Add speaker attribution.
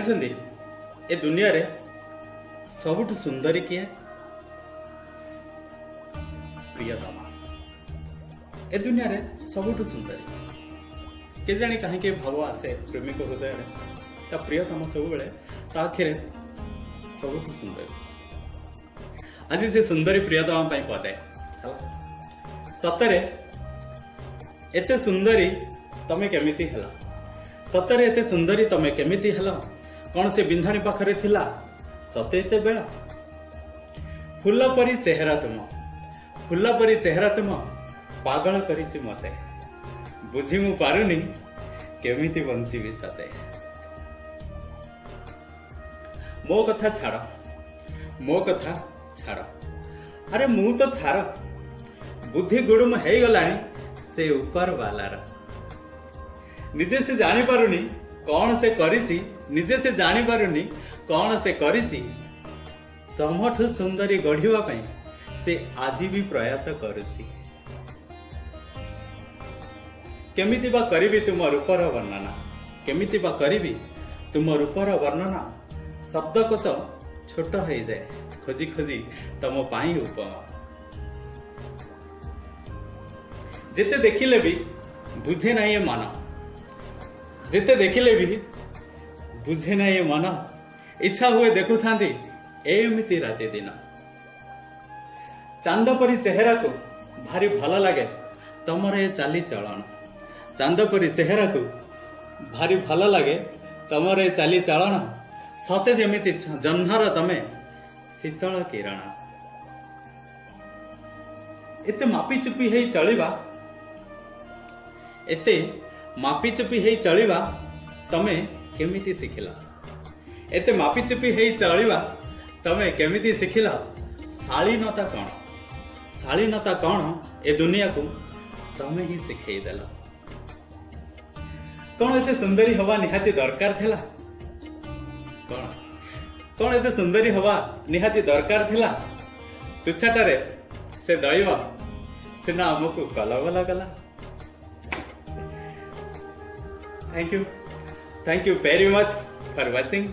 Speaker 1: जानी ए दुनिया रे सबुठ सुंदरी किए प्रियतमा। ए दुनिया रे सबुठ सुंदरी के जानी कहीं भाव आसे प्रेमिक हृदय ता प्रियतमा सब बेले ता आखिरे सबुठ सुंदरी। आज से सुंदरी प्रियतमा पाई पदे सतरे एते सुंदरी तमे केमिति हला, सतरे एते सुंदरी तमे केमिति हला, कौन से बिंधाणी पाखरे थिला सते एते बेला। फूल परी चेहरा तुम, फूल परी चेहरा तुम पागल करिछि मते, बुझी मु पारुनी केमिति बंचिबी सते। मो कथा छाड़, मो कथा छाड़, अरे मु तो छाड़ बुद्धि गुड़ुम है गलानी से ऊपर वालार। निजे से जानी पारुनी कौन से करिछि, निजे से जानी पारुनी कौन से करिछि, तमठु सुंदरी गढ़िवा पई से आज भी प्रयास करुछि। केमिति बा करिबी तुम रूपर वर्णना, केमिति बा करिबी तुम रूपर वर्णना, शब्दकोश छोट हो जाए खोजी खोजी तम पाई उपमा। जेते देखिले भी बुझे ना ये मन, जेते देखिले भी बुझे ना ये मन, इच्छा हुए देखु थांती एमिति राति दिन। चांद परी चेहरा को भारी भल लगे तमर ए चाली चलन, चांद परी चेहरा को भारी भल लगे तमर ए चाली चलन, सते जेमिति जह्नर तमे शीतल किरण। एते मापी चुपी है चलिबा, एते मापी चुपी है चलिबा तमे केमिति शिखिला, एते मापी चुपी है चलिबा तमे केमिति शिखिला। शालीनता कौन, शालीनता कौन ए दुनिया को तमे ही शिखई देला। कौन एते सुंदरी हवा निहाती दरकार थिला, कौन कौन एते सुंदरी हवा निहाती दरकार थिला। तुच्छाटारे से दैव सिना हमको कलबला गला। Thank you very much for watching.